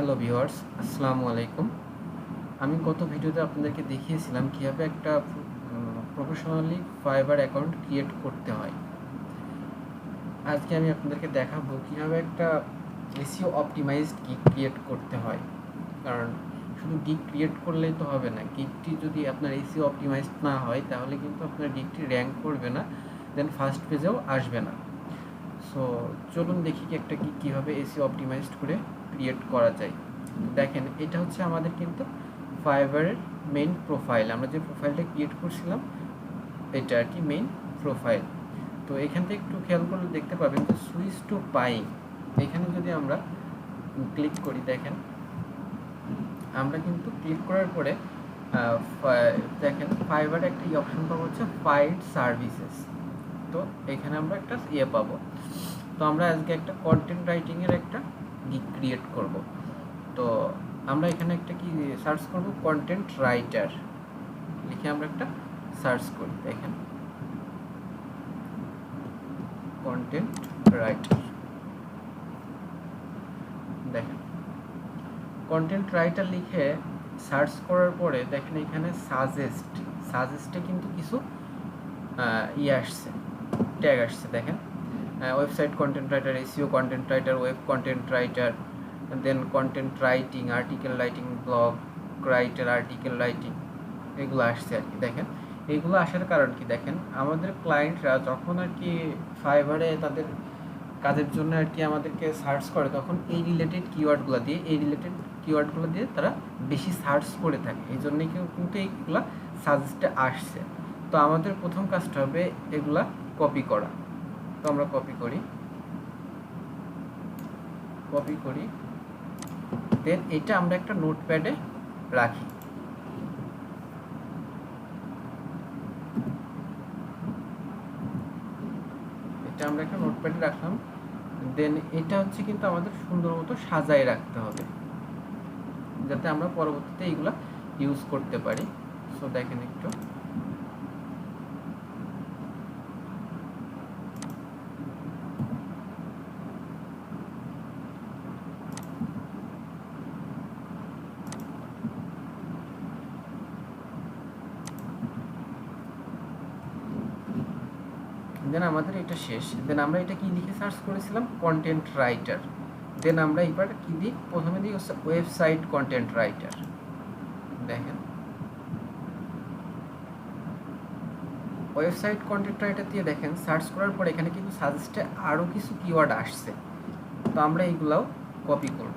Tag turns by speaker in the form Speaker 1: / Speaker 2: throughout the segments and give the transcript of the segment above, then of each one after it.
Speaker 1: Hello viewers, আসসালামু আলাইকুম। আমি গত ভিডিওতে আপনাদেরকে দেখিয়েছিলাম কীভাবে একটা প্রফেশনালি ফাইবার অ্যাকাউন্ট ক্রিয়েট করতে হয়। আজকে আমি আপনাদেরকে দেখাবো কীভাবে একটা এসইও অপটিমাইজড গিগ ক্রিয়েট করতে হয়। কারণ শুধু গিগ ক্রিয়েট করলেই তো হবে না, গিগটি যদি আপনার এসইও অপটিমাইজড না হয় তাহলে কিন্তু আপনার গিগটি র্যাঙ্ক করবে না, দেন ফার্স্ট পেজেও আসবে না। সো চলুন দেখি কি একটা গিগ কীভাবে এসইও অপটিমাইজড করে ক্রিয়েট করা যায়। দেখেন, এটা হচ্ছে আমাদের কিন্তু ফাইবারের মেইন প্রোফাইল। আমরা যে প্রোফাইলটা ক্রিয়েট করছিলাম এটা আর কি মেইন প্রোফাইল। তো এখান থেকে একটু খেয়াল করলে দেখতে পাবেন যে সুইচ টু পাইং, এখানে যদি আমরা ক্লিক করি, দেখেন আমরা কিন্তু ক্লিক করার পরে দেখেন ফাইবারে একটা অপশন পাবো হচ্ছে ফাইড সার্ভিসেস। তো এখানে আমরা একটা পাবো। তো আমরা আজকে একটা কন্টেন্ট রাইটিংয়ের একটা গিগ ক্রিয়েট করব। তো আমরা এখানে একটা কি সার্চ করব, কন্টেন্ট রাইটার লিখে আমরা একটা সার্চ করি। দেখেন কন্টেন্ট রাইটার, দেখেন কন্টেন্ট রাইটার লিখে সার্চ করার পরে দেখেন এখানে সাজেস্টে কিন্তু কিছু আসছে, ট্যাগ আসছে। দেখেন website content writer, SEO content writer, web content writer, then content writing, article writing, blog writer, article writing, এগুলো আসছে আর কি। দেখেন এগুলো আসার কারণ কি, দেখেন আমাদের ক্লায়েন্টরা যখন আর কি ফাইবারে তাদের কাজের জন্য আর কি আমাদেরকে সার্চ করে, তখন এই রিলেটেড কিওয়ার্ডগুলো দিয়ে তারা বেশি সার্চ করে থাকে। এই জন্যই কিন্তু এইগুলা সাজেস্টে আসছে। তো আমাদের প্রথম কাজটা হবে এগুলা কপি করা। তো আমরা কপি করি, দেন এটা আমরা একটা নোটপ্যাডে রাখি। এটা আমরা একটা নোটপ্যাডে রাখলাম, দেন এটা হচ্ছে কিন্তু আমাদের সুন্দর মতো সাজায় রাখতে হবে যাতে আমরা পরবর্তীতে এইগুলা ইউজ করতে পারি। সো দেখেন একটু দেন আমাদের এটা শেষ। দেন আমরা এটা কি লিখে সার্চ করেছিলাম, কন্টেন্ট রাইটার। দেন আমরা এবার কি দিই, প্রথমে দিই হচ্ছে ওয়েবসাইট কন্টেন্ট রাইটার। দেখেন ওয়েবসাইট কন্টেন্ট রাইটার দিয়ে দেখেন সার্চ করার পর এখানে কিন্তু সাজেস্টে আরও কিছু কিওয়ার্ড আসছে। তো আমরা এইগুলাও কপি করব।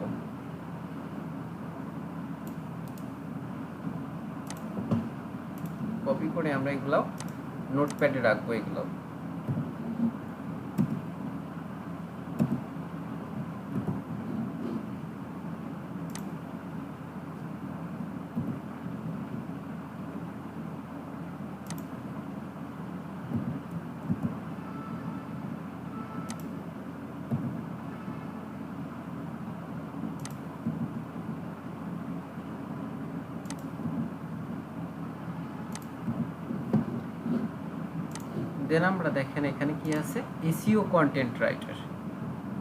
Speaker 1: কপি করে আমরা এগুলাও নোটপ্যাডে রাখবো। এগুলো দেন আমরা দেখেন এখানে কি আছে, এসইও কন্টেন্ট রাইটার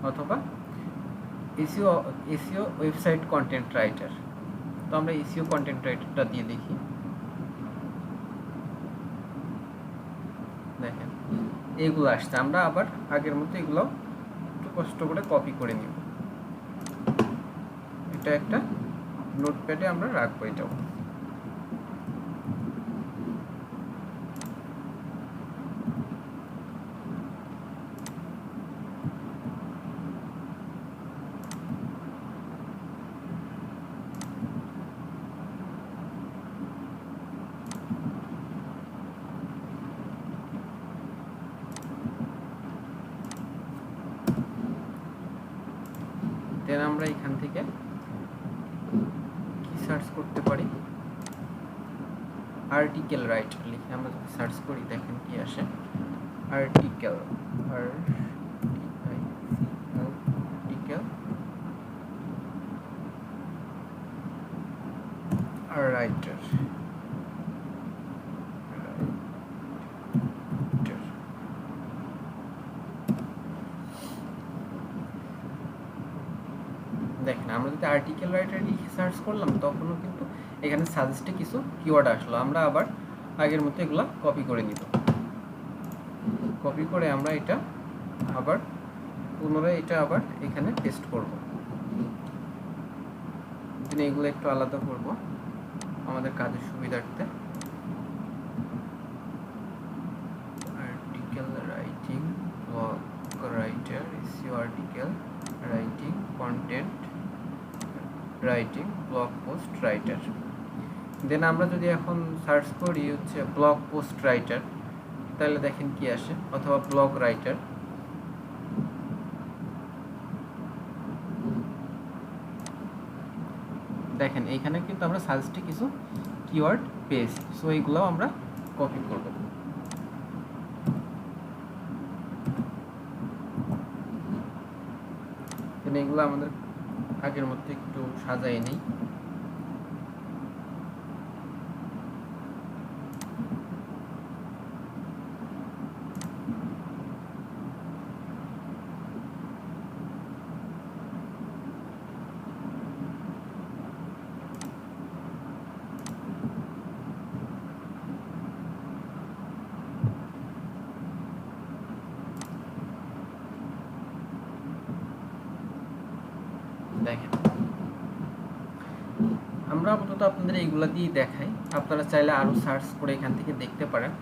Speaker 1: অথবা এসইও ওয়েবসাইট কন্টেন্ট রাইটার। তো আমরা এসইও কন্টেন্ট রাইটারটা দিয়ে দেখি। দেখেন এইগুলো আসছে। আমরা আবার আগের মতো এগুলো একটু কষ্ট করে কপি করে নিব। এটা একটা নোটপ্যাডে আমরা রাখবো এটাও। দেন আমরা এখান থেকে কি সার্চ করতে পারি, আর্টিকেল রাইটার লিখে আমরা যদি সার্চ করি দেখেন কি আসে, আর্টিকেল রাইটার। দেখেন আমরা যদি আর্টিকেল রাইটার লিখে সার্চ করলাম তখনও কিন্তু এখানে সাজেস্টে কিছু কিওয়ার্ড আসলো। আমরা আবার আগের মতো এগুলো কপি করে নিব। কপি করে আমরা এটা আবার পুনরায় এটা আবার এখানে পেস্ট করব। এগুলো একটু আলাদা করব আমাদের কাজের সুবিধার্থে। Article writing, blog writer, SEO article writing, content writing, blog post writer. Then আমরা যদি এখন সার্চ করি হচ্ছে ব্লগ পোস্ট রাইটার, তাহলে দেখেন কি আসে, অথবা ব্লগ রাইটার। দেখেন এইখানে কিন্তু আমরা সাজেস্টে কিছু কিওয়ার্ড পেয়েছি। সো এইগুলো আমরা কপি করব। এগুলো আমাদের আগের মধ্যে একটু সাজাই নেই। দেখেন আমরা আপাতত আপনাদের এইগুলা দিয়ে দেখাই, আপনারা চাইলে আরও সার্চ করে এখান থেকে দেখতে পারেন।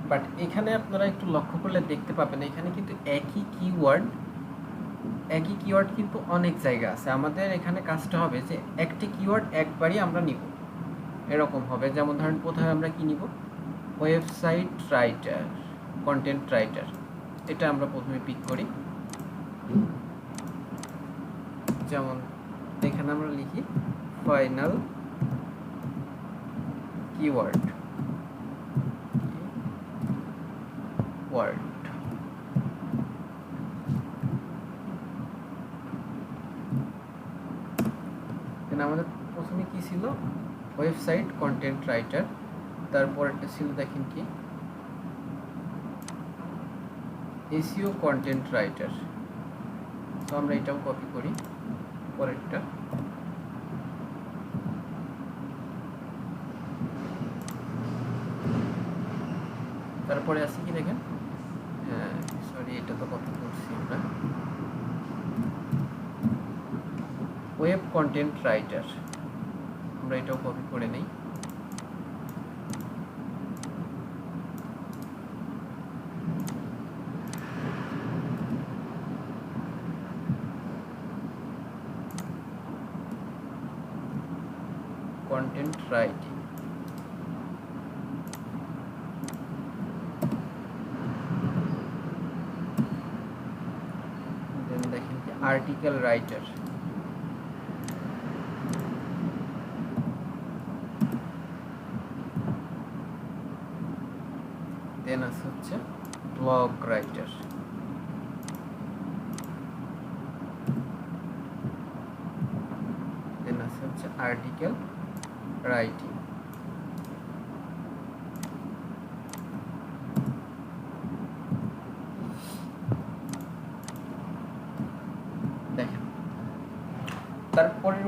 Speaker 1: বাট এখানে আপনারা একটু লক্ষ্য করলে দেখতে পাবেন এখানে কিন্তু একই কিওয়ার্ড কিন্তু অনেক জায়গা আছে। আমাদের এখানে কাজটা হবে যে একটি কিওয়ার্ড একবারই আমরা নিব, এরকম হবে। যেমন ধরেন প্রথমে আমরা কি নিব, ওয়েবসাইট রাইটার, কন্টেন্ট রাইটার, এটা আমরা প্রথমে পিক করি। যেমন এখানে আমরা লিখি ফাইনাল কিওয়ার্ড, আমাদের প্রথমে কি ছিল, ওয়েবসাইট কন্টেন্ট রাইটার, তারপর একটা ছিল দেখেন কি এসইও কন্টেন্ট রাইটার। তো আমরা এটাও কপি করি পরেরটা। তারপরে আছে কি দেখেন, সরি এটা তো কপি করছি আমরা, ওয়েব কন্টেন্ট রাইটার, আমরা এটাও কপি করে নেই। কন্টেন্ট রাইটিং, দেন দেখেন কি আর্টিকেল রাইটার, দেন আছে হচ্ছে ব্লগ রাইটার, দেন আছে হচ্ছে আর্টিকেল রাইটিং। দেখেন তারপরের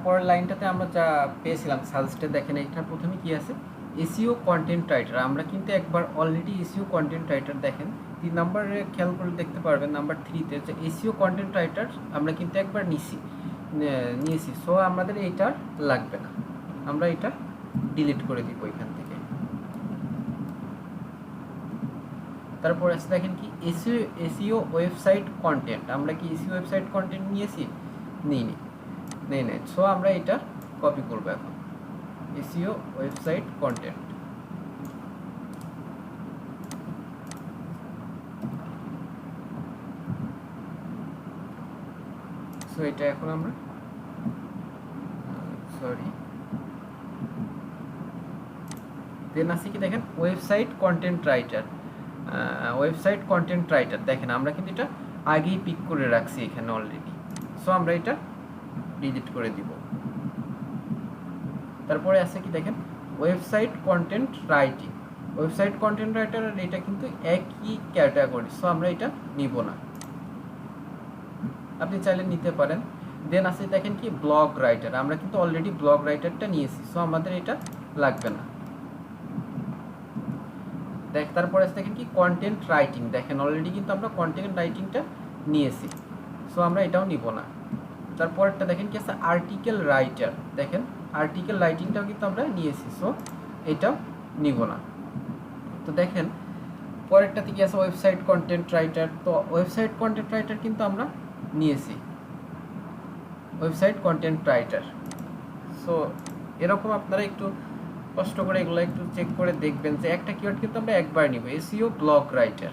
Speaker 1: পরের লাইনটাতে আমরা যা পেয়েছিলাম সাজেস্টে, দেখেন এটা প্রথমে কি আছে, এসইও কন্টেন্ট রাইটার। আমরা কিন্তু একবার অলরেডি এসইও কন্টেন্ট রাইটার, দেখেন 3 নম্বরে খেয়াল করে দেখতে পারবেন, নাম্বার 3তে যে এসইও কন্টেন্ট রাইটার আমরা কিন্তু একবার নিয়েছি। সো আমাদের এইটা লাগবে না, আমরা এটা ডিলিট করে দিব এখান থেকে। তারপর আছে দেখেন কি এসইও ওয়েবসাইট কন্টেন্ট, আমরা কি এসইও ওয়েবসাইট কন্টেন্ট নিয়েছি, নেই। সো আমরা এটা কপি করব এখন, এসইও ওয়েবসাইট কন্টেন্ট। সো এটা এখন আমরা দেন আছে কি দেখেন ওয়েবসাইট কন্টেন্ট রাইটার, দেখেন আমরা কিন্তু এটা আগেই পিক করে রাখছি এখানে অলরেডি। সো আমরা এটা ডিলিট করে দিব। তারপরে আছে কি দেখেন ওয়েবসাইট কন্টেন্ট রাইটার, আর এটা কিন্তু একই ক্যাটাগরি। সো আমরা এটা নিব না, আপনি চাইলে নিতে পারেন। দেন আছে দেখেন কি ব্লগ রাইটার, আমরা কিন্তু অলরেডি ব্লগ রাইটারটা নিয়েছি, সো আমাদের এটা লাগবে না। তারপরে আছে দেখেন কি কন্টেন্ট রাইটিং, দেখেন অলরেডি কিন্তু আমরা কন্টেন্ট রাইটিংটা নিয়েছি, সো আমরা এটাও নিব না। তারপরটা দেখেন কি আছে আর্টিকেল রাইটার, দেখেন আর্টিকেল রাইটিংটাও কিন্তু আমরা নিয়েছি, সো এটাও নিব না। তো দেখেন পরেরটা থেকে আছে ওয়েবসাইট কন্টেন্ট রাইটার, তো ওয়েবসাইট কন্টেন্ট রাইটার কিন্তু আমরা নিয়েছি, ওয়েবসাইট কন্টেন্ট রাইটার। সো এরকম আপনারা একটু কষ্ট করে এগুলো একটু চেক করে দেখবেন যে একটা কিওয়ার্ড কিন্তু আমরা একবার নিব, SEO blog writer.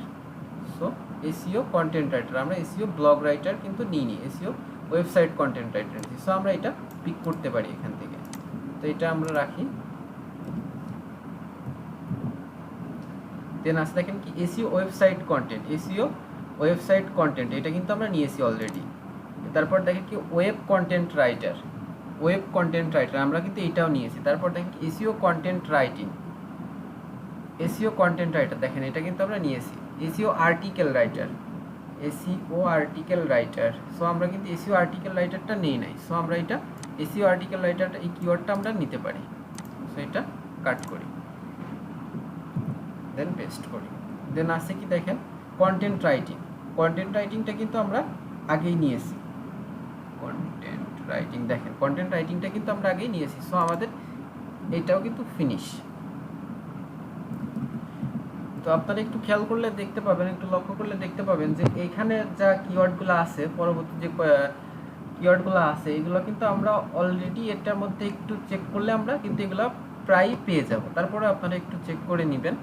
Speaker 1: So SEO content writer, আমরা এসইও ব্লগ রাইটার কিন্তু নিইনি, এসইও ওয়েবসাইট কন্টেন্ট রাইটার নিয়েছি, সো আমরা এটা পিক করতে পারি এখান থেকে। তো এটা আমরা রাখি। দেন আসে দেখেন কি SEO website content, SEO website content এটা কিন্তু আমরা নিয়েছি অলরেডি। তারপর দেখেন কি web content writer, web content writer আমরা কিন্তু এটাও নিয়েছি। তারপর দেখেন SEO content writing, SEO content writer দেখেন এটা কিন্তু আমরা নিয়েছি। SEO article writer, SEO article writer, so আমরা কিন্তু এসইও আর্টিকেল রাইটারটা নেই নাই, সো আমরা এটা এসইও আর্টিকেল রাইটারটা এই কিওয়ার্ডটা আমরা নিতে পারি, সো এটা কাট করি, দেন পেস্ট করি। দেন আছে কি দেখেন কন্টেন্ট রাইটিং, কন্টেন্ট রাইটিংটা কিন্তু আমরা আগেই নিয়েছি, কন্টেন্ট রাইটিং দেখেন কন্টেন্ট রাইটিংটা কিন্তু আমরা আগেই নিয়েছি, সো আমাদের এটাও কিন্তু ফিনিশ। তো আপনারা একটু খেয়াল করলে দেখতে পাবেন, একটু লক্ষ্য করলে দেখতে পাবেন যে এইখানে যা কিওয়ার্ডগুলো আছে, পরবর্তী যে কিওয়ার্ডগুলো আছে এগুলো কিন্তু আমরা অলরেডি এটার মধ্যে একটু চেক করলে আমরা কিন্তু এগুলো প্রায় পেয়ে যাব। তারপরে আপনারা একটু চেক করে নেবেন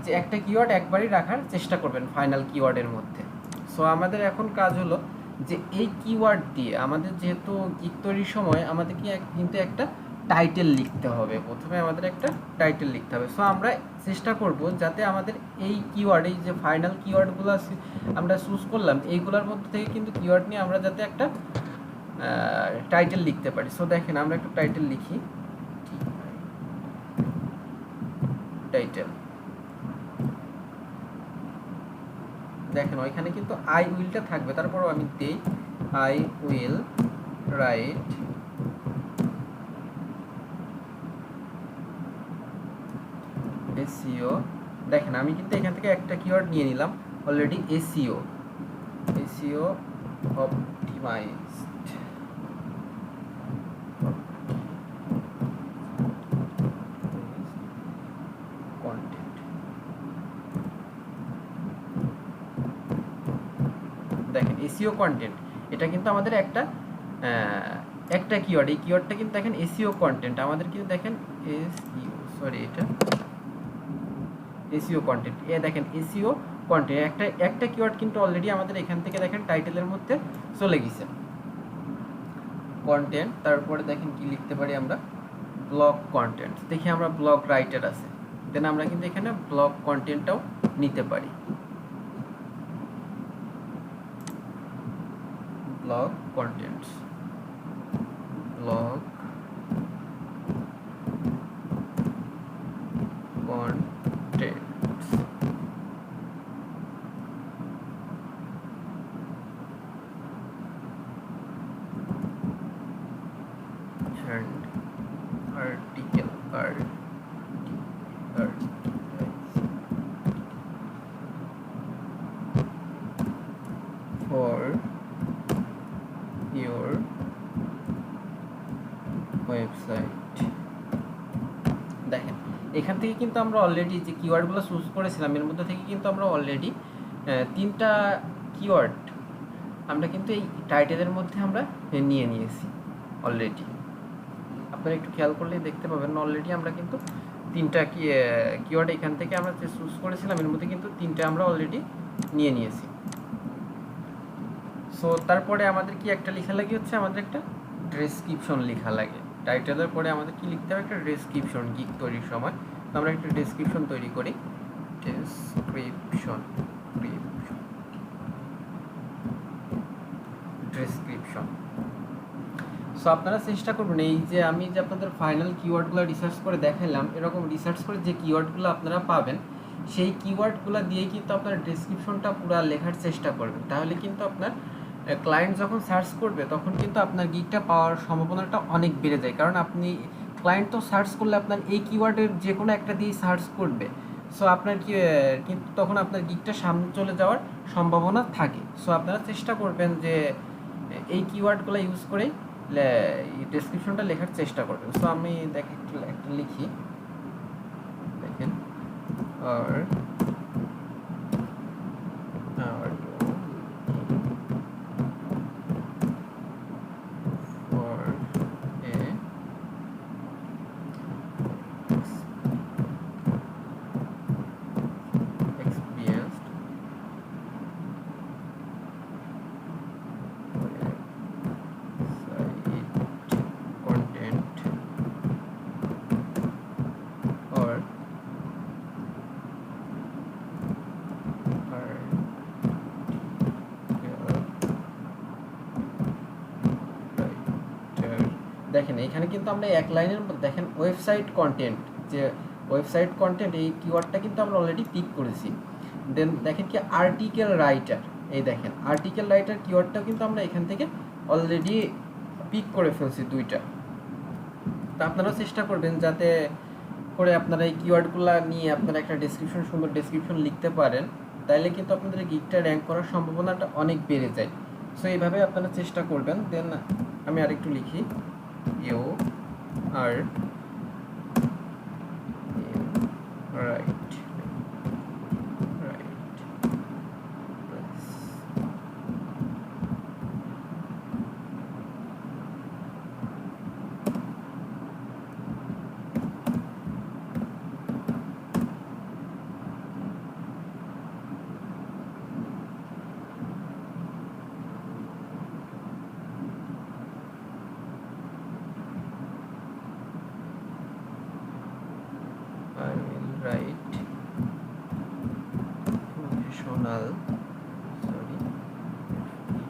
Speaker 1: যে একটা কিওয়ার্ড একবারই রাখার চেষ্টা করবেন ফাইনাল কিওয়ার্ডের মধ্যে। সো আমাদের এখন কাজ হলো যে এই কিওয়ার্ড দিয়ে আমাদের যেহেতু গিগ তৈরির সময় আমাদের কিন্তু একটা টাইটেল লিখতে হবে, প্রথমে আমাদের একটা টাইটেল লিখতে হবে। সো আমরা চেষ্টা করব যাতে আমাদের এই কিওয়ার্ড, এই যে ফাইনাল কিওয়ার্ডগুলো আমরা চুজ করলাম এইগুলোর মধ্যে থেকে কিন্তু কিওয়ার্ড নিয়ে আমরা যাতে একটা টাইটেল লিখতে পারি। সো দেখেন আমরা একটা টাইটেল লিখি, টাইটেল দেখেন ওইখানে কিন্তু আই উইলটা থাকবে, তারপরও আমি দেই আই উইল রাইট এসইও। দেখেন আমি কিন্তু এখান থেকে একটা কিওয়ার্ড নিয়ে নিলাম already, SEO, SEO optimised, content. দেখেন এসইও কন্টেন্ট এটা কিন্তু আমাদের একটা কিওয়ার্ড, এই কিওয়ার্ডটা কিন্তু দেখেন এসইও কন্টেন্ট আমাদের কিন্তু দেখেন এসইও, সরি এটা এসইও কন্টেন্ট, এ দেখেন এসইও কন্টেন্ট একটা কিওয়ার্ড কিন্তু অলরেডি আমাদের এখান থেকে দেখেন টাইটেলের মধ্যে চলে গেছে কন্টেন্ট। তারপরে দেখেন কি লিখতে পারি আমরা ব্লগ কন্টেন্ট, দেখি আমরা ব্লগ রাইটার আছে, দেন আমরা কিন্তু এখানে ব্লগ কন্টেন্টটাও নিতে পারি, blog contents, blog contents, and article for your website। দেখেন এখান থেকে কিন্তু আমরা অলরেডি যে কিওয়ার্ডগুলো চুজ করেছিলাম এর মধ্যে থেকে কিন্তু আমরা অলরেডি 3টা কিওয়ার্ড আমরা কিন্তু এই টাইটেলের মধ্যে আমরা নিয়ে নিয়েছি অলরেডি। আপনারা একটু খেয়াল করলেই দেখতে পাবেন অলরেডি আমরা কিন্তু 3টা কিওয়ার্ড এখান থেকে আমরা যে চুজ করেছিলাম এর মধ্যে কিন্তু 3টা আমরা অলরেডি নিয়ে নিয়েছি। সো তারপরে আমাদের কি একটা লেখা লাগে হচ্ছে আমাদের একটা ডেসক্রিপশন লেখা লাগে, টাইটেলের পরে আমাদের কি লিখতে হবে একটা ডেসক্রিপশন, গিগ তৈরির সময় তো আমরা একটা ডেসক্রিপশন তৈরি করি, ডেসক্রিপশন। সো আপনারা চেষ্টা করবেন এই যে আমি যে আপনাদের ফাইনাল কিওয়ার্ডগুলো রিসার্চ করে দেখালাম, এরকম রিসার্চ করে যে কিওয়ার্ডগুলো আপনারা পাবেন সেই কিওয়ার্ডগুলো দিয়ে কিন্তু আপনার ডেসক্রিপশনটা পুরো লেখার চেষ্টা করবেন, তাহলে কিন্তু আপনার ক্লায়েন্ট যখন সার্চ করবে তখন কিন্তু আপনার গিগটা পাওয়ার সম্ভাবনাটা অনেক বেড়ে যায়, কারণ আপনি ক্লায়েন্ট তো সার্চ করলে আপনার এই কিওয়ার্ডের যে কোনো একটা দিয়েই সার্চ করবে। সো আপনার কি কিন্তু তখন আপনার গিগটা সামনে চলে যাওয়ার সম্ভাবনা থাকে। সো আপনারা চেষ্টা করবেন যে এই কিওয়ার্ডগুলো ইউজ করেই ডেসক্রিপশনটা লেখার চেষ্টা করবেন। সো আমি একটা লিখি, দেখেন আর দেখেন এখানে কিন্তু আমরা এক লাইনের মধ্যে দেখেন ওয়েবসাইট কন্টেন্ট, যে ওয়েবসাইট কন্টেন্ট এই কিওয়ার্ডটা কিন্তু আমরা অলরেডি পিক করেছি। দেন দেখেন কি আর্টিকেল রাইটার, এই দেখেন আর্টিকেল রাইটার কিওয়ার্ডটাও কিন্তু আমরা এখান থেকে অলরেডি পিক করে ফেলছি দুইটা। তো আপনারা চেষ্টা করবেন যাতে করে আপনারা এই কিওয়ার্ডগুলো নিয়ে আপনারা একটা ডেসক্রিপশন, সুন্দর ডেসক্রিপশন লিখতে পারেন, তাইলে কিন্তু আপনাদের গিগটা র্যাঙ্ক করার সম্ভাবনাটা অনেক বেড়ে যায়। সো এইভাবে আপনারা চেষ্টা করবেন। দেন আমি আরেকটু লিখি, you are right I will write professional, sorry,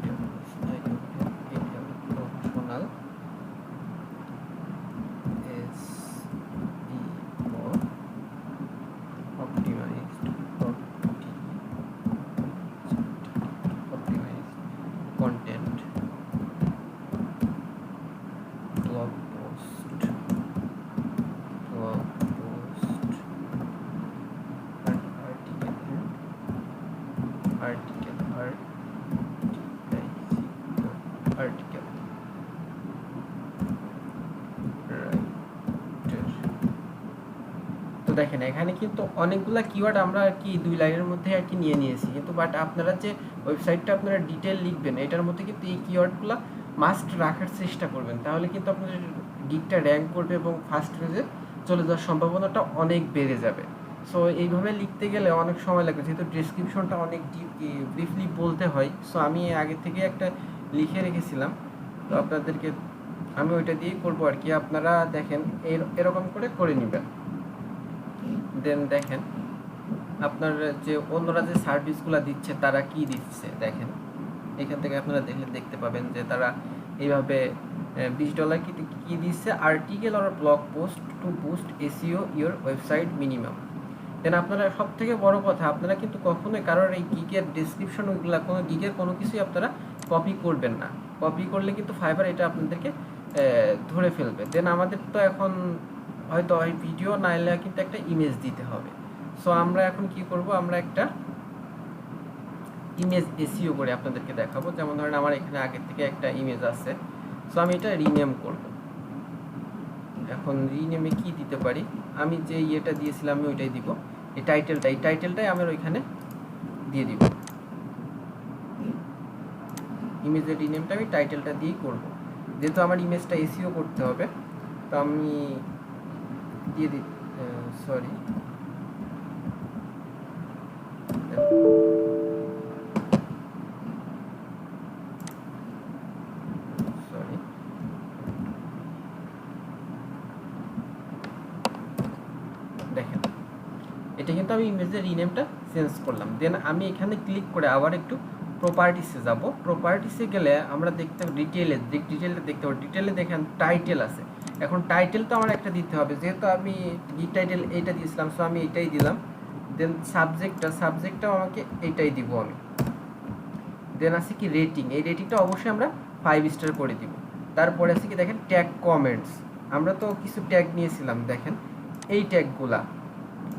Speaker 1: professional SEO optimized content, blog post article তো দেখেন এখানে কিন্তু অনেকগুলা কিওয়ার্ড আমরা আর কি দুই লাইনের মধ্যে আর কি নিয়ে নিয়েছি, কিন্তু বাট আপনারা যে ওয়েবসাইটটা আপনারা ডিটেল লিখবেন এটার মধ্যে কিন্তু এই কিওয়ার্ডগুলো মাস্ট রাখার চেষ্টা করবেন, তাহলে কিন্তু আপনাদের গিগটা র্যাঙ্ক করবে এবং ফার্স্ট পেজে চলে যাওয়ার সম্ভাবনাটা অনেক বেড়ে যাবে। সো এইভাবে লিখতে গেলে অনেক সময় লাগবে, যেহেতু ডেসক্রিপশনটা অনেক ব্রিফলি বলতে হয়। সো আমি আগে থেকে একটা লিখে রেখেছিলাম, তো আপনাদেরকে আমি ওইটা দিয়েই করবো আর কি। আপনারা দেখেন এরকম করে নেবেন। দেন দেখেন আপনার যে অন্যরা যে সার্ভিসগুলো দিচ্ছে তারা কি দিচ্ছে, দেখেন এখান থেকে আপনারা দেখতে পাবেন যে তারা এইভাবে $20 কি দিচ্ছে, article or blog post to boost SEO your website minimum. Then আপনারা সব থেকে বড় কথা, আপনারা কিন্তু কখনোই কারোর এই গিগের ডিসক্রিপশন ওইগুলো কোনো গিগের কোনো কিছুই আপনারা কপি করবেন না। কপি করলে কিন্তু ফাইবার এটা আপনাদেরকে ধরে ফেলবে। দেন আমাদের তো এখন হয়তো ওই ভিডিও না এলে কিন্তু একটা ইমেজ দিতে হবে। সো আমরা এখন কি করব, আমরা একটা ইমেজ এসইও করে আপনাদেরকে দেখাবো। যেমন ধরেন আমার এখানে আগে থেকে একটা ইমেজ আছে, সো আমি এটা রিনেম করব। এখন রিনেমে কি দিতে পারি, আমি যে ইয়েটা দিয়েছিলাম আমি ওইটাই দিব, এই টাইটেলটাই আমার ওইখানে দিয়ে দিব। ইমেজের রিনেমটা আমি টাইটেলটা দিয়েই করব, যেহেতু আমার ইমেজটা এসইও করতে হবে। তো আমি দিয়ে দিই, সরি দেখেন এটা কিন্তু আমি ইমেজের রিনেমটা চেঞ্জ করলাম। দেন আমি এখানে ক্লিক করে আবার একটু প্রপার্টিসে যাব। প্রপার্টিসে গেলে আমরা ডিটেলে দেখতে পাবো। ডিটেলে দেখেন টাইটেল আছে। এখন টাইটেল তো আমার একটা দিতে হবে, যেহেতু আমি গিগ টাইটেল এইটা দিয়েছিলাম, সো আমি এইটাই দিলাম। দেন সাবজেক্টটাও আমাকে এইটাই দিব আমি। দেন আছে কি রেটিং, এই রেটিংটা অবশ্যই আমরা 5 স্টার করে দিব। তারপরে আছে কি দেখেন ট্যাগ কমেন্টস, আমরা তো কিছু ট্যাগ নিয়েছিলাম, দেখেন এই ট্যাগগুলা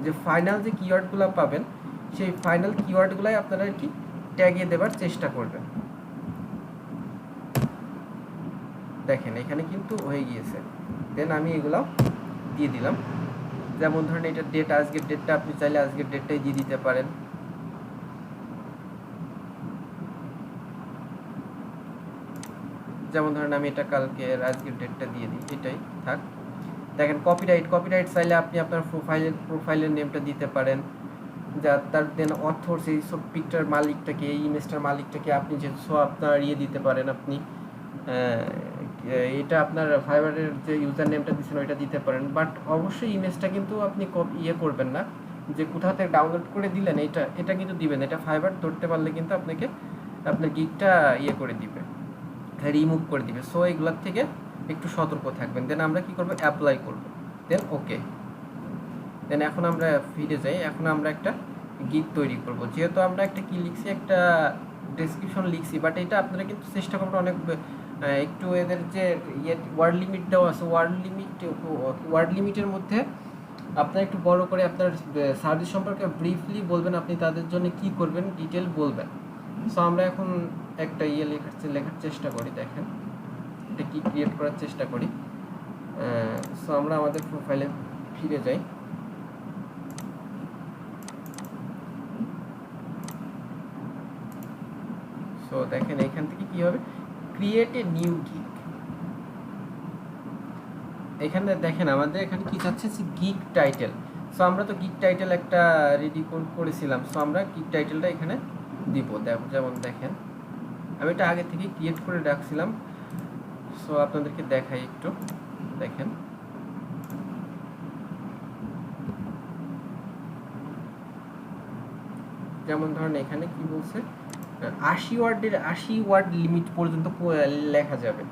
Speaker 1: যে ফাইনাল যে কিওয়ার্ডগুলো পাবেন সেই ফাইনাল কিওয়ার্ডগুলাই আপনারা কি ট্যাগে দেবার চেষ্টা করবেন। দেখেন এখানে কিন্তু হয়ে গিয়েছে, দেন আমি এগুলো দিয়ে দিলাম। যেমন ধরেন এটা ডেট, আজকের ডেটটা আপনি চাইলে আজকের ডেটটাই দিয়ে দিতে পারেন। যেমন ধরেন আমি এটা কালকে আজকের ডেটটা দিয়ে দিই, এটাই থাক। দেখেন কপিরাইট চাইলে আপনি আপনার প্রোফাইলের নেমটা দিতে পারেন, যা তার দেন অথর এই সব পিকটার মালিকটাকে, এই ইমেজটার মালিকটাকে আপনি যে সো আপনার দিতে পারেন আপনি, এটা আপনার ফাইবারের যে ইউজার নেমটা দিচ্ছেন ওইটা দিতে পারেন। বাট অবশ্যই ইমেজটা কিন্তু আপনি করবেন না যে কোথাও থেকে ডাউনলোড করে দিলেন, এটা কিন্তু দিবেন, এটা ফাইবার ধরতে পারলে কিন্তু আপনাকে আপনার গিগটা করে দিবে, রিমুভ করে দিবে। সো এগুলোর থেকে একটু সতর্ক থাকবেন। দেন আমরা কি করব, অ্যাপ্লাই করব, দেন ওকে। দেন এখন আমরা ফিরে যাই, এখন আমরা একটা গিগ তৈরি করব। যেহেতু আমরা একটা কি লিখছি, একটা ডেসক্রিপশন লিখছি, বাট এটা আপনারা কিন্তু চেষ্টা করবেন অনেক একটু এদের যে ওয়ার্ড লিমিট দেওয়া আছে, ওয়ার্ড লিমিটের মধ্যে আপনারা একটু বড় করে আপনার সার্ভিস সম্পর্কে ব্রিফলি বলবেন, আপনি তাদের জন্য কি করবেন ডিটেল বলবেন। সো আমরা এখন একটা লেখার চেষ্টা করি, দেখেন এটা কি ক্রিয়েট করার চেষ্টা করি। সো আমরা আমাদের প্রোফাইলে ফিরে যাই। সো দেখেন এখান থেকে কি হবে, ক্রিয়েট এ নিউ গিগ। এখানে দেখেন আমাদের এখানে কি চাচ্ছে, গিগ টাইটেল। সো আমরা তো গিগ টাইটেল একটা রেডি করেছিলাম, সো আমরা গিগ টাইটেলটা এখানে দিব। যেমন দেখেন আমি এটা আগে থেকে ক্রিয়েট করে রাখছিলাম, সো আপনাদেরকে দেখাই একটু। দেখেন যেমন ধরেন এখানে কি বলছে, 80 ওয়ার্ড লিমিট পর্যন্ত লেখা যাবে।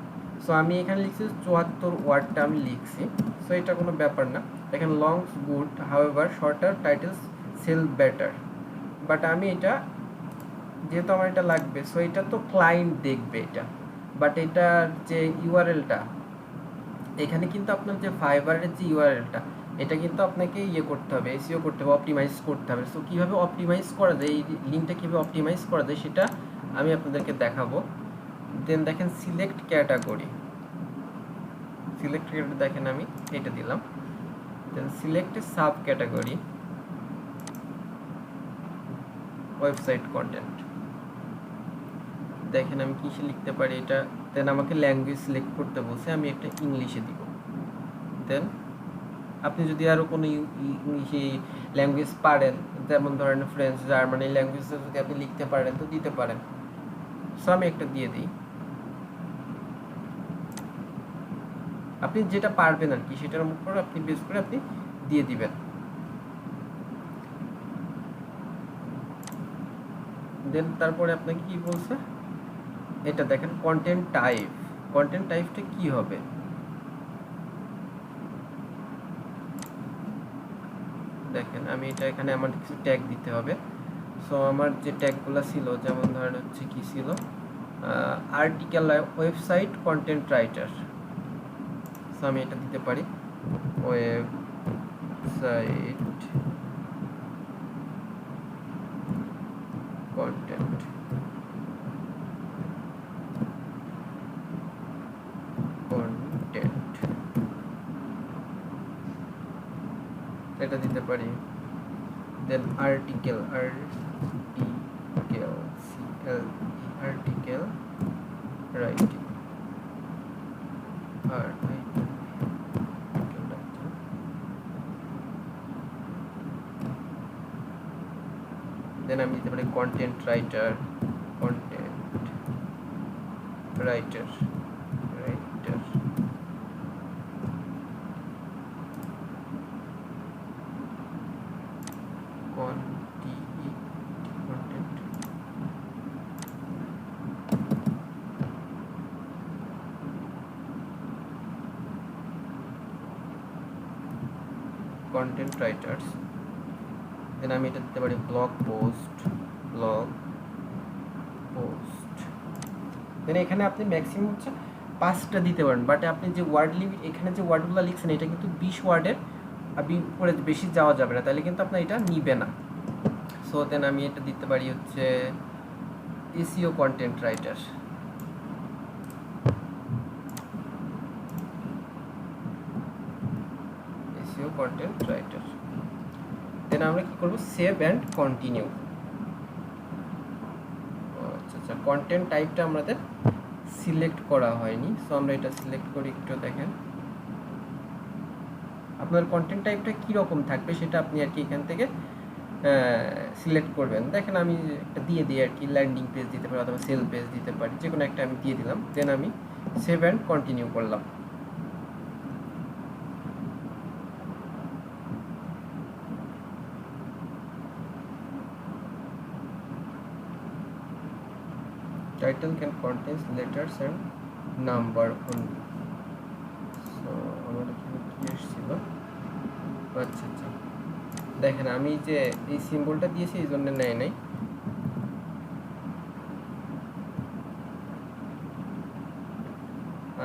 Speaker 1: সো আমি এখানে লিখছি 74 ওয়ার্ডটা আমি লিখছি, সো এটা কোনো ব্যাপার না। দেখেন long's good, however shorter titles sell better. But আমি এটা যেহেতু আমার এটা লাগবে, সো এটা তো ক্লায়েন্ট দেখবে এটা, বাট এটার যে ইউআরএলটা এখানে কিন্তু আপনার যে ফাইবারের যে ইউআরএলটা এটা কিন্তু আপনাকে করতে হবে, এসইও করতে হবে, অপটিমাইজ করতে হবে। সো কীভাবে অপটিমাইজ করা যায়, এই লিঙ্কটা কীভাবে অপটিমাইজ করা যায় সেটা আমি আপনাদেরকে দেখাবো। দেন দেখেন সিলেক্ট ক্যাটাগরি, দেখেন আমি এটা দিলাম। Then select subcategory, website content. দেখেন আমি কিসে লিখতে পারি এটা। দেন আমাকে ল্যাঙ্গুয়েজ সিলেক্ট করতে বলছে, আমি একটা ইংলিশে দিব। দেন আপনি যদি আরও কোনো ইংলিশে ল্যাঙ্গুয়েজ পারেন, যেমন ধরেন ফ্রেঞ্চ, জার্মানি ল্যাঙ্গুয়েজে যদি আপনি লিখতে পারেন তো দিতে পারেন। সো আমি একটা দিয়ে দিই, আপনি যেটা পারবেন আর কি সেটার উপর আপনি বেস করে আপনি দিয়ে দিবেন। দেন তারপরে আপনাকে কি বলছে, এটা দেখেন কন্টেন্ট টাইপটা কি হবে। দেখেন আমি এটা এখানে আমার কিছু ট্যাগ দিতে হবে। সো আমার যে ট্যাগগুলো ছিল, যেমন ধরেন হচ্ছে কি ছিল, article, website content writer. So আমি এটা দিতে পারি, ওয়েবসাইট কন্টেন্ট এটা দিতে পারি। দেন আর্টিকেল রাইটিং, দেন আমি দিতে পারি কন্টেন্ট রাইটার কন্টেন্ট রাইটার্স। দেন আমি এটা দিতে পারি ব্লগ পোস্ট, পোস্ট। দেন এখানে আপনি ম্যাক্সিমাম হচ্ছে 5টা দিতে পারেন, বাট আপনি যে ওয়ার্ড লিমিট এখানে যে ওয়ার্ডগুলো লিখছেন এটা কিন্তু 20 ওয়ার্ডের উপরে বেশি যাওয়া যাবে না, তাহলে কিন্তু আপনার এটা নিবে না। সো দেন আমি এটা দিতে পারি হচ্ছে SEO content writer. SEO content writer. Then আমরা কি করব, সেভ অ্যান্ড কন্টিনিউ। আচ্ছা আচ্ছা, কন্টেন্ট টাইপটা আমাদের সিলেক্ট করা হয়নি, সো আমরা এটা সিলেক্ট করি। একটু দেখেন আপনার কন্টেন্ট টাইপটা কীরকম থাকবে সেটা আপনি আর কি এখান থেকে সিলেক্ট করবেন। দেখেন আমি একটা দিয়ে দিই আর কি, ল্যান্ডিং পেজ দিতে পারি অথবা সেল পেজ দিতে পারি, যে কোনো একটা আমি দিয়ে দিলাম। দেন আমি সেভ অ্যান্ড কন্টিনিউ করলাম। Title can contain letters and number only. So আমার এখানে কি এসেছিল, আচ্ছা আচ্ছা দেখেন আমি যে এই সিম্বলটা দিয়েছি এই জন্য নেয় নাই।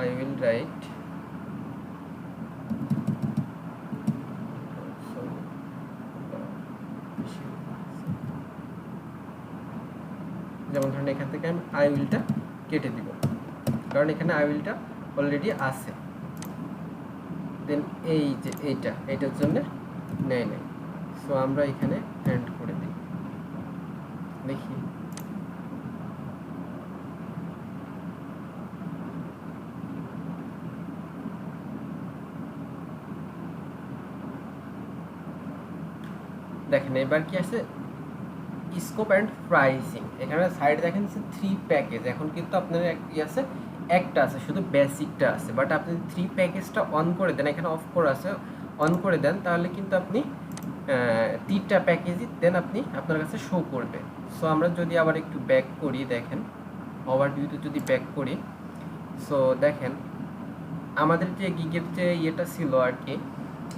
Speaker 1: I will write যেমন ধরেন এখান থেকে আমি আই উইলটা কেটে দিব, কারণ এখানে আই উইলটা অলরেডি আছে। দেন এই যে এইটার জন্য নেয় নেই, সো আমরা এখানে এন্ড করে দিই। দেখি দেখেন এবার কি আছে, স্কোপ অ্যান্ড প্রাইসিং। এখানে সাইডে দেখেন 3 প্যাকেজ। এখন কিন্তু আপনার কি আছে, একটা আছে শুধু বেসিকটা আছে, বাট আপনি 3 প্যাকেজটা অন করে দেন, এখানে অফ করে আছে, অন করে দেন, তাহলে কিন্তু আপনি 3টা প্যাকেজই দেন আপনি আপনার কাছে শো করবে। সো আমরা যদি আবার একটু ব্যাক করি, দেখেন ওভারভিউতে যদি ব্যাক করি, সো দেখেন আমাদের যে গিগের যে ইয়েটা ছিল আর কি,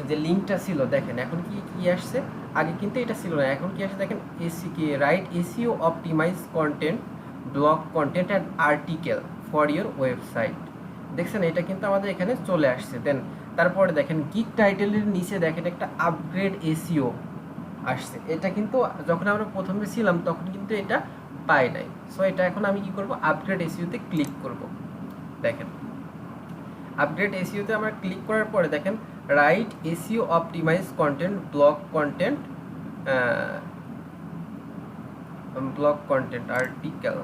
Speaker 1: যে লিঙ্কটা ছিল, দেখেন এখন কি আসছে, আগে কিন্তু এটা ছিল না, এখন কি আসছে দেখেন, write SEO optimise content, blog content and article for your website. দেখছেন এটা কিন্তু আমাদের এখানে চলে আসছে। দেন তারপরে দেখেন গিগ টাইটেলের নিচে দেখেন একটা আপগ্রেড এসইও আসছে। এটা কিন্তু যখন আমরা প্রথমে ছিলাম তখন কিন্তু এটা পাই নাই। সো এটা এখন আমি কি করব, আপগ্রেড এসইওতে ক্লিক করব। দেখেন আপগ্রেড এসইওতে আমরা ক্লিক করার পরে দেখেন write SEO optimise content, blog content article.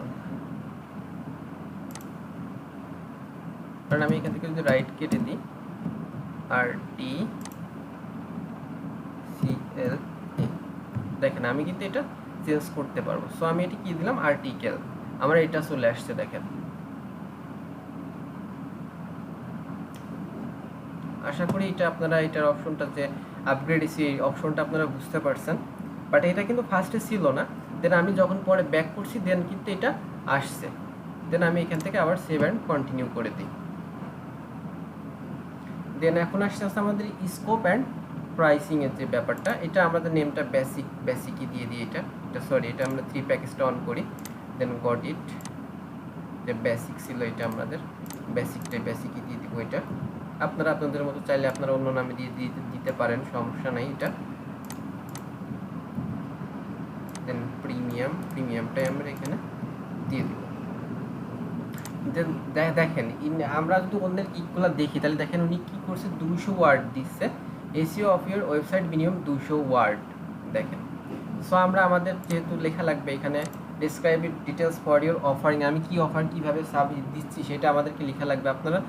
Speaker 1: কারণ আমি এখান থেকে যদি রাইট কেটে দিই, RTCL, দেখেন আমি কিন্তু এটা চেঞ্জ করতে পারবো। সো আমি এটা কি দিলাম, আর্টিকেল, আমার এটা চলে আসছে। দেখেন আশা করি এটা আপনারা এটার অপশনটা যে আপগ্রেড এই অপশনটা আপনারা বুঝতে পারছেন, বাট এটা কিন্তু ফার্স্টে ছিল না। দেন আমি যখন পরে ব্যাক করছি দেন কিন্তু এটা আসছে। দেন আমি এখান থেকে আবার সেভ অ্যান্ড কন্টিনিউ করে দিই। দেন এখন আসছে আমাদের স্কোপ অ্যান্ড প্রাইসিং এর যে ব্যাপারটা, এটা আমাদের নেমটা বেসিকই দিয়ে দিই। এটা সরি, এটা আমরা 3 প্যাকেজটা অন করি। দেন গট ইট, যে বেসিক ছিল এটা আমাদের বেসিকই দিয়ে দিব। এটা আপনারা আপনাদের মতো চাইলে আপনারা অন্য নামে দিয়ে দিতে পারেন, সমস্যা নাই। এটা দেন প্রিমিয়ামটাই আমরা এখানে দিয়ে দিব। দেখেন আমরা যদি অন্যের গিগগুলো দেখি তাহলে দেখেন উনি কি করছে, 200 ওয়ার্ড দিচ্ছে, SEO of your website minimum 200 word. দেখেন সো আমরা আমাদের যেহেতু লেখা লাগবে এখানে describe it details for your offering, আমি কি অফার কীভাবে দিচ্ছি সেটা আমাদেরকে লেখা লাগবে। আপনারা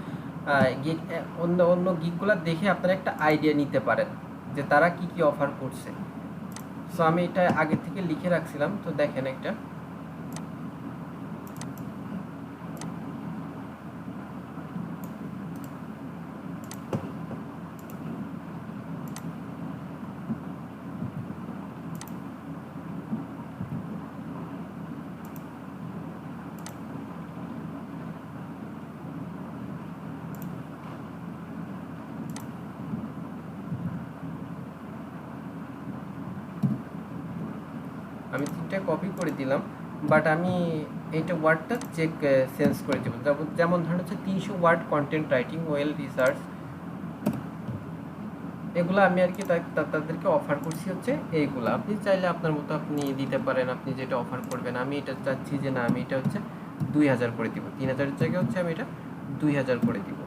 Speaker 1: অন্য গিগগুলো দেখে আপনারা একটা আইডিয়া নিতে পারেন যে তারা কি অফার করছে। সো আমি এটা আগে থেকে লিখে রাখছিলাম। তো দেখেন একটা আমি 3টা কপি করে দিলাম। বাট আমি এইটা ওয়ার্ডটা চেঞ্জ করে দেবো। যেমন ধরেন হচ্ছে 300 word content writing well research, এগুলো আমি আর কি তাদেরকে অফার করছি হচ্ছে এইগুলো। আপনি চাইলে আপনার মতো আপনি দিতে পারেন, আপনি যেটা অফার করবেন। আমি এটা চাচ্ছি যে না, আমি এটা হচ্ছে 2000 করে দিব, 3000-এর জায়গায় হচ্ছে আমি এটা 2000 করে দিব।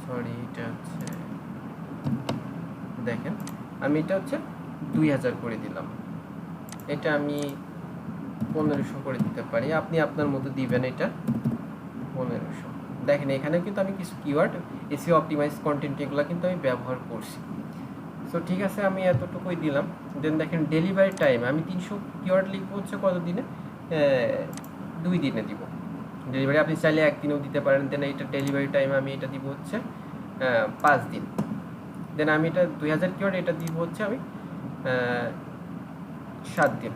Speaker 1: সরি, এটা হচ্ছে দেখেন, আমি এটা হচ্ছে 2000 করে দিলাম। এটা আমি 1500 করে দিতে পারি, আপনি আপনার মতো দিবেন। এটা 1500। দেখেন এখানে কিন্তু আমি কিছু কিওয়ার্ড এসইও অপটিমাইজ কন্টেন্ট এগুলো কিন্তু আমি ব্যবহার করছি। সো ঠিক আছে, আমি এতটুকুই দিলাম। দেন দেখেন ডেলিভারি টাইম, আমি 300 কিওয়ার্ড লিখবো হচ্ছে কত দিনে, 2 দিনে দিব ডেলিভারি। আপনি চাইলে একদিনেও দিতে পারেন। দেন এইটা ডেলিভারি টাইম আমি এটা দিব হচ্ছে 5 দিন। দেন আমি এটা 2000 কিওয়ার্ড এটা দিব হচ্ছে আমি 7 দিন।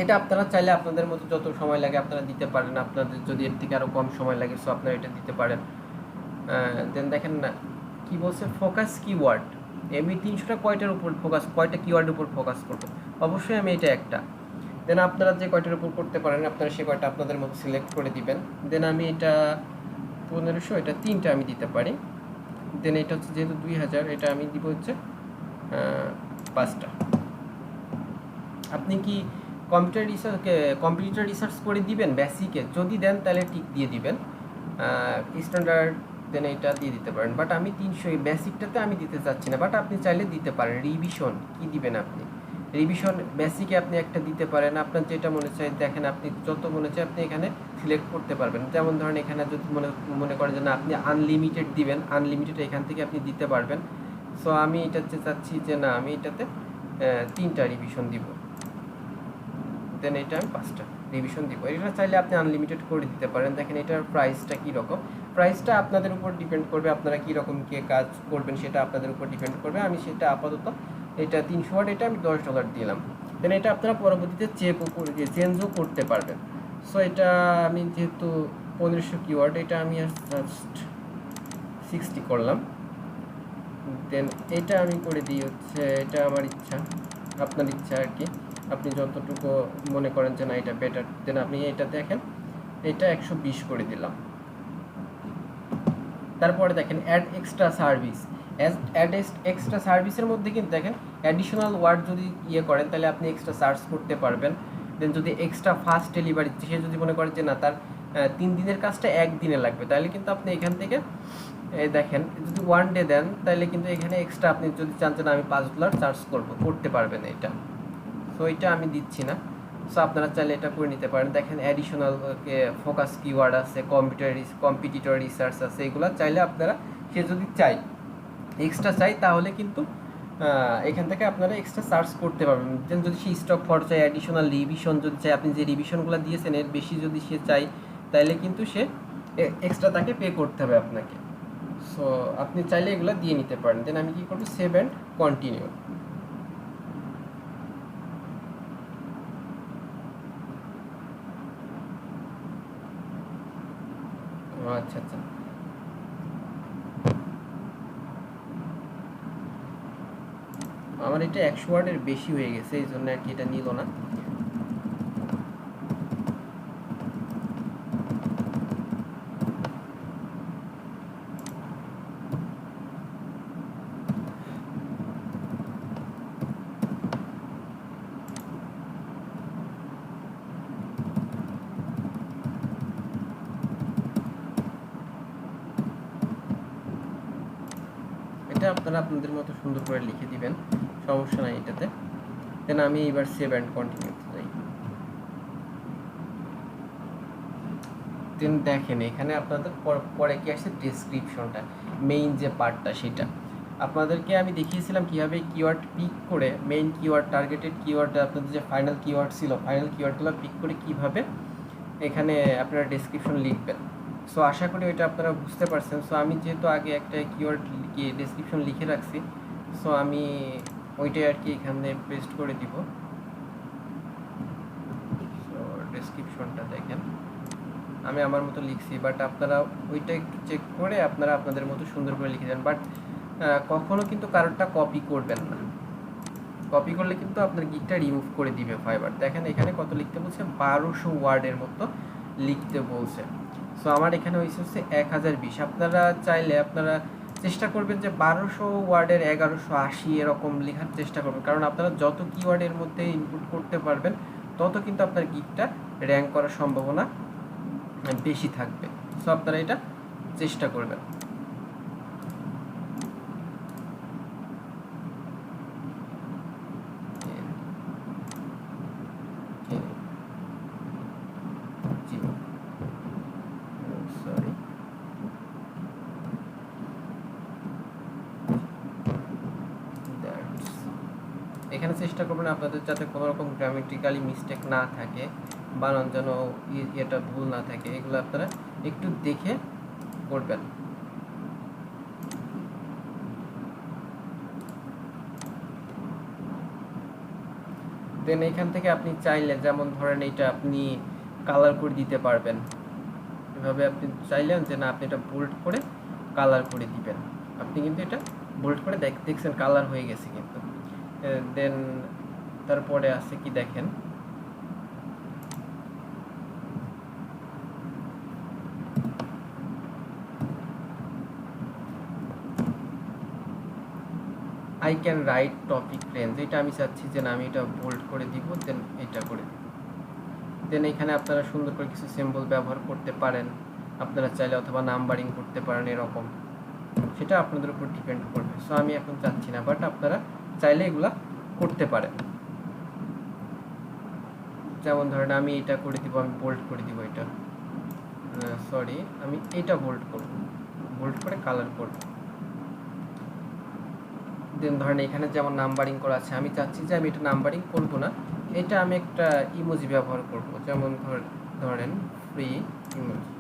Speaker 1: এটা আপনারা চাইলে আপনাদের মতো যত সময় লাগে আপনারা দিতে পারেন, আপনাদের যদি এর থেকে আরও কম সময় লাগে সো আপনারা এটা দিতে পারেন। দেন দেখেন না কি বলছে, ফোকাস কিওয়ার্ড। আমি 300টা কয়টার উপর ফোকাস, কয়টা কিওয়ার্ডের উপর ফোকাস করবো, অবশ্যই আমি এটা একটা। দেন আপনারা যে কয়টার উপর করতে পারেন আপনারা সে কয়টা আপনাদের মতো সিলেক্ট করে দিবেন। দেন আমি এটা 1500, এটা 3টা আমি দিতে পারি। দেন এটা হচ্ছে যেহেতু 2000, এটা আমি দিব হচ্ছে 5টা। আপনি কি কম্পিউটার রিসার্চ করে দিবেন বেসিকে? যদি দেন তাহলে টিক দিয়ে দিবেন, স্ট্যান্ডার্ড দেন এটা দিয়ে দিতে পারেন। বাট আমি 300 বেসিকটাতে আমি দিতে চাচ্ছি না, বাট আপনি চাইলে দিতে পারেন। রিভিশন কি দিবেন আপনি, রিভিশন বেসিকে আপনি একটা দিতে পারেন, আপনার যেটা মনে চায়। দেখেন আপনি যত মনে চায় আপনি এখানে সিলেক্ট করতে পারবেন। যেমন ধরেন এখানে যদি মনে করেন যে না আপনি আনলিমিটেড দিবেন, আনলিমিটেড এখান থেকে আপনি দিতে পারবেন। সো আমি এটাতে চাচ্ছি যে না, আমি এটাতে 3টা রিভিশন দিব। দেন এটা আমি 5টা রিভিশন দিব। এটা চাইলে আপনি আনলিমিটেড করে দিতে পারেন। দেখেন এটার প্রাইসটা কীরকম, প্রাইসটা আপনাদের উপর ডিপেন্ড করবে, আপনারা কীরকম কে কাজ করবেন সেটা আপনাদের উপর ডিপেন্ড করবে। আমি সেটা আপাতত এটা 300 ওয়াট, এটা আমি $10 দিলাম। দেন এটা আপনারা পরবর্তীতে চেঞ্জও করতে পারবেন। সো এটা আমি যেহেতু 1500 কিওয়ার্ড, এটা আমি জাস্ট 60 করলাম। দেন এটা আমি করে দিই হচ্ছে, এটা আমার ইচ্ছা, আপনার ইচ্ছা আর কি, আপনি যতটুকু মনে করেন যে না এটা বেটার। দেন আপনি এটা দেখেন, এটা 120 করে দিলাম। তারপরে দেখেন add extra service. Add extra সার্ভিসের মধ্যে কিন্তু দেখেন অ্যাডিশনাল ওয়ার্ড যদি করেন তাহলে আপনি এক্সট্রা সার্চ করতে পারবেন। দেন যদি এক্সট্রা ফাস্ট ডেলিভারি, সে যদি মনে করেন যে না তার 3 দিনের কাজটা 1 দিনে লাগবে, তাহলে কিন্তু আপনি এখান থেকে দেখেন যদি 1 ডে দেন তাহলে কিন্তু এখানে এক্সট্রা আপনি যদি চান যে আমি $5 চার্জ করতে পারবেন এটা। সো এটা আমি দিচ্ছি না। সো আপনারা চাইলে এটা করে নিতে পারেন। দেখেন অ্যাডিশনাল ফোকাস কিওয়ার্ড আছে, কম্পিটিটর রিসার্চ আছে, এগুলো চাইলে আপনারা, সে যদি চাই এক্সট্রা চাই তাহলে কিন্তু এখান থেকে আপনারা এক্সট্রা সার্চ করতে পারবেন। দেন যদি সে স্টক ফর চাই, অ্যাডিশনাল রিভিশন যদি চাই, আপনি যে রিভিশনগুলো দিয়েছেন এর বেশি যদি সে চাই তাহলে কিন্তু সে এক্সট্রা তাকে পে করতে হবে আপনাকে। সো আপনি চাইলে এগুলো দিয়ে নিতে পারেন। দেন আমি কী করবো, সেভ অ্যান্ড কন্টিনিউ। আচ্ছা আচ্ছা, আমার এটা 100 ওয়ার্ডের বেশি হয়ে গেছে, এই জন্য আর কি এটা নিল না। এটা আপনারা আপনাদের মতো সুন্দর করে লিখে দিবেন, সমস্যা নাই এটাতে। দেন আমি এবার সেভ অ্যান্ড কন্টিনিউ যাই। দেন দেখেন এখানে আপনাদের পরে কি আসছে, ডেসক্রিপশনটা, মেইন যে পার্টটা সেটা আপনাদেরকে আমি দেখিয়েছিলাম কীভাবে কিওয়ার্ড পিক করে, মেইন কিওয়ার্ড, টার্গেটেড কিওয়ার্ড, আপনাদের যে ফাইনাল কিওয়ার্ড ছিল, ফাইনাল কিওয়ার্ডগুলো পিক করে কীভাবে এখানে আপনারা ডেসক্রিপশন লিখবেন। সো আশা করি ওইটা আপনারা বুঝতে পারছেন। সো আমি যেহেতু আগে একটা কিওয়ার্ড ডেসক্রিপশন লিখে রাখছি, সো আমি ওইটাই আর কি এখানে পেস্ট করে দিব। সো ডেসক্রিপশনটা দেখেন আমি আমার মতো লিখছি, বাট আপনারা ওইটা চেক করে আপনারা আপনাদের মতো সুন্দর করে লিখে দেন। বাট কখনো কিন্তু কারোরটা কপি করবেন না। কপি করলে কিন্তু আপনার গিকটা রিমুভ করে দিবে ফাইবার। দেখেন এখানে কত লিখতে বলছে, 1200 ওয়ার্ডের মতো লিখতে বলছে। সো আমার এখানে হচ্ছে 1020। আপনারা চাইলে আপনারা চেষ্টা করবেন যে 1200 ওয়ার্ডের 1180 এরকম লেখার চেষ্টা করবেন, কারণ আপনারা যত কিওয়ার্ডের মধ্যে ইনপুট করতে পারবেন তত কিন্তু আপনার গিকটা র্যাঙ্ক করার সম্ভাবনা বেশি থাকবে। সো আপনারা এটা চেষ্টা করবেন। এখানে চেষ্টা করবেন আপনাদের যাতে কোনো রকম গ্রামেটিক্যালি মিস্টেক না থাকে, বানান যেন এটা ভুল না থাকে, এগুলো আপনারা একটু দেখে করবেন। দেন এখান থেকে আপনি চাইলে যেমন ধরেন এটা আপনি কালার করে দিতে পারবেন। এভাবে আপনি চাইলেন যে না আপনি এটা বোল্ড করে কালার করে দিবেন, আপনি কিন্তু এটা বোল্ড করে দেখছেন কালার হয়ে গেছে কিন্তু। দেন তারপরে আছে কি দেখেন, I can write topic range, এটা আমি চাচ্ছি যে না আমি এটা বোল্ড করে দিব, দেন এটা করে দিব। দেন এখানে আপনারা সুন্দর করে কিছু সিম্বল ব্যবহার করতে পারেন, আপনারা চাইলে অথবা নাম্বারিং করতে পারেন, এরকম সেটা আপনাদের উপর ডিপেন্ড করবে। সো আমি এখন চাচ্ছি না, বাট আপনারা চাইলে এগুলা করতে পারেন। যেমন ধরেন আমি এটা করে দিব, আমি বোল্ড করে দিব, এটা সরি আমি এটা বোল্ড করব, বোল্ড করে কালার করব। দেন ধরেন এখানে যেমন নাম্বারিং করা আছে, আমি চাচ্ছি যে আমি এটা নাম্বারিং করব না, এটা আমি একটা ইমোজি ব্যবহার করব, যেমন ধরেন ফ্রি ইমোজি।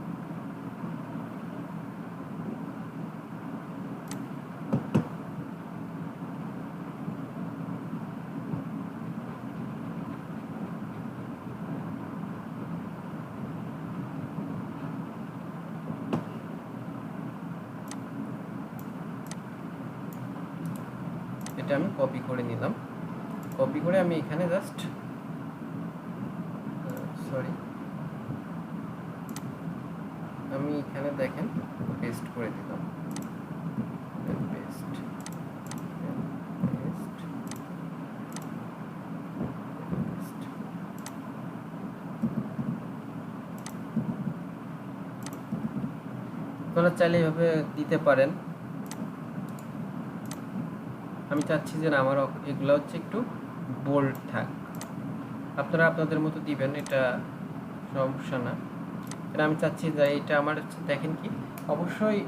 Speaker 1: এটা আমি কপি করে নিলাম, কপি করে আমি এখানে জাস্ট সরি আমি এখানে দেখেন পেস্ট করে দিলাম, পেস্ট আপনারা চাইলে এভাবে দিতে পারেন। আমি চাচ্ছি যে আমার এগুলো হচ্ছে একটু বোল্ড থাক, আপনারা আপনাদের মতো দিবেন, এটা সমস্যা না। এটা আমি চাচ্ছি যে এটা আমার হচ্ছে দেখেন কি, অবশ্যই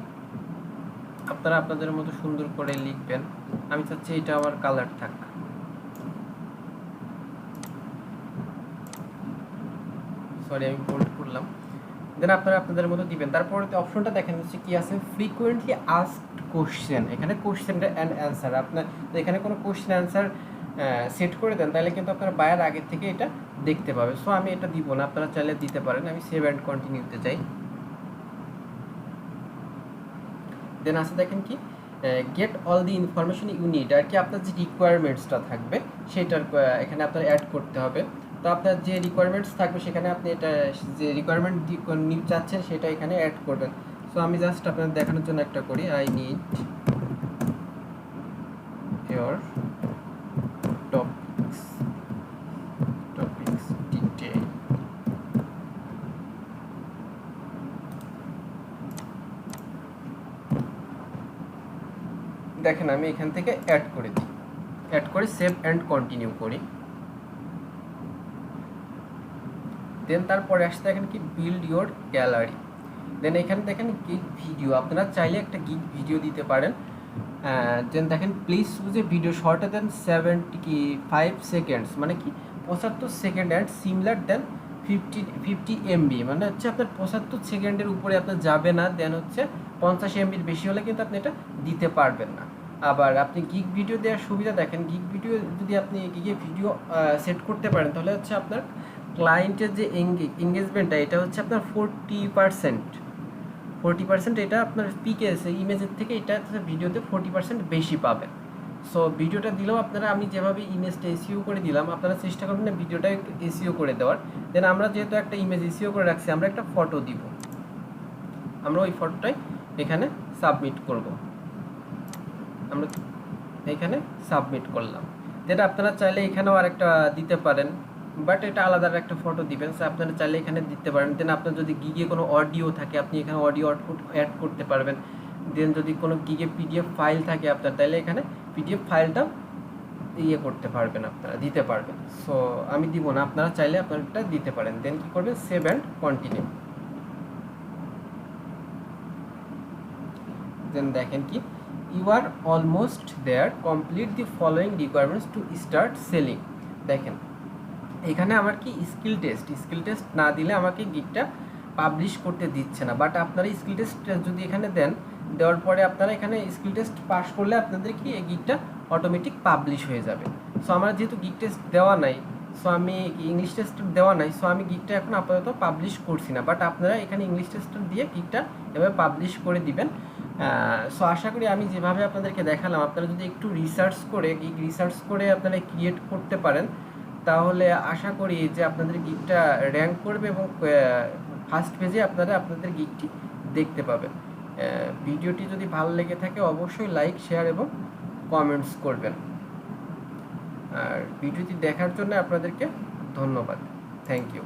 Speaker 1: আপনারা আপনাদের মতো সুন্দর করে লিখবেন। আমি চাচ্ছি এটা আমার কালার থাক, সরি আমি বোল্ড করলাম। দেন আপনারা আপনাদের মতো দিবেন। তারপরে অপশনটা দেখেন হচ্ছে কি আছে, ফ্রিকোয়েন্টলি আস্কড কোশ্চেন, এখানে কোশ্চেন অ্যান্ড অ্যান্সার। আপনার এখানে কোনো কোশ্চেন অ্যান্সার সেট করে দেন, তাহলে কিন্তু আপনার বায়ার আগে থেকে এটা দেখতে পাবে। সো আমি এটা দিব না, আপনারা চাইলে দিতে পারেন। আমি সেভ অ্যান্ড কন্টিনিউতে যাই। দেন আছে দেখেন কি, get all the information you need, আর কি আপনার যে রিকোয়ারমেন্টসটা থাকবে সেটার এখানে আপনার অ্যাড করতে হবে। তো আপনার যে রিকোয়ারমেন্টস থাকবে সেখানে আপনি এটা যে রিকোয়ারমেন্ট চাচ্ছেন সেটা এখানে অ্যাড করবেন। সো আমি জাস্ট আপনাদের দেখানোর জন্য একটা করি, I need your topics detail. দেখেন আমি এখান থেকে অ্যাড করে দিই, অ্যাড করে সেভ অ্যান্ড কন্টিনিউ করি। দেন তারপরে আসতে দেখেন কি বিল্ড ইয়োর গ্যালারি। দেন এখানে দেখেন গিগ ভিডিও, আপনারা চাইলে একটা গিগ ভিডিও দিতে পারেন। দেন দেখেন please choose a video shorter than 75 seconds, মানে কি 75 second and similar than 50 MB, মানে হচ্ছে আপনার 75 সেকেন্ডের উপরে আপনার যাবে না। দেন হচ্ছে 50 MBর বেশি হলে কিন্তু আপনি এটা দিতে পারবেন না। আবার আপনি গিগ ভিডিও দেওয়ার সুবিধা দেখেন, গিগ ভিডিও যদি আপনি গিগে ভিডিও সেট করতে পারেন তাহলে হচ্ছে আপনার ক্লায়েন্টের যে এঙ্গেজমেন্টটা এটা হচ্ছে আপনার 40%, এটা আপনার পিকে ইমেজের থেকে এটা ভিডিওতে 40% বেশি পাবেন। সো ভিডিওটা দিলেও আপনারা, আমি যেভাবে ইমেজটা এসইও করে দিলাম, আপনারা চেষ্টা করবেন না ভিডিওটা একটু এসইও করে দেওয়ার। দেন আমরা যেহেতু একটা ইমেজ এসইও করে রাখছি, আমরা একটা ফটো দিব, আমরা ওই ফটোটাই এখানে সাবমিট করব। আমরা এখানে সাবমিট করলাম। যেটা আপনারা চাইলে এখানেও আরেকটা দিতে পারেন, বাট এটা আলাদা একটা ফটো দিবেন। সো আপনারা চাইলে এখানে দিতে পারেন। দেন আপনার যদি গিগে কোনো অডিও থাকে, আপনি এখানে অডিও অ্যাড করতে পারবেন। দেন যদি কোনো গিগে পিডিএফ ফাইল থাকে আপনার, তাহলে এখানে পিডিএফ ফাইলটা ইয়ে করতে পারবেন, আপনারা দিতে পারবেন। সো আমি দিব না, আপনারা চাইলে আপনারা দিতে পারেন। দেন কী করবেন, সেভ অ্যান্ড কন্টিনিউ। দেন দেখেন কি, you are almost there, complete the following requirements to start selling. দেখেন এখানে আমার কি স্কিল টেস্ট না দিলে আমাকে গিগটা পাবলিশ করতে দিচ্ছে না। বাট আপনারা স্কিল টেস্ট যদি এখানে দেন, দেওয়ার পরে আপনারা এখানে স্কিল টেস্ট পাস করলে আপনাদের কি এই গিগটা অটোমেটিক পাবলিশ হয়ে যাবে। সো আমার যেহেতু গিগ টেস্ট দেওয়া নাই, সো আমি ইংলিশ টেস্ট দেওয়া নাই, সো আমি গিগটা এখন আপাতত পাবলিশ করছি না। বাট আপনারা এখানে ইংলিশ টেস্ট দিয়ে গিগটা এভাবে পাবলিশ করে দিবেন। সো আশা করি আমি যেভাবে আপনাদেরকে দেখালাম, আপনারা যদি একটু রিসার্চ করে আপনারা ক্রিয়েট করতে পারেন, তাহলে আশা করি যে আপনাদের গিগটা র্যাঙ্ক করবে এবং ফার্স্ট পেজে আপনারা আপনাদের গিগটি দেখতে পাবেন। ভিডিওটি যদি ভালো লেগে থাকে অবশ্যই লাইক, শেয়ার এবং কমেন্টস করবেন। আর ভিডিওটি দেখার জন্য আপনাদেরকে ধন্যবাদ। Thank you.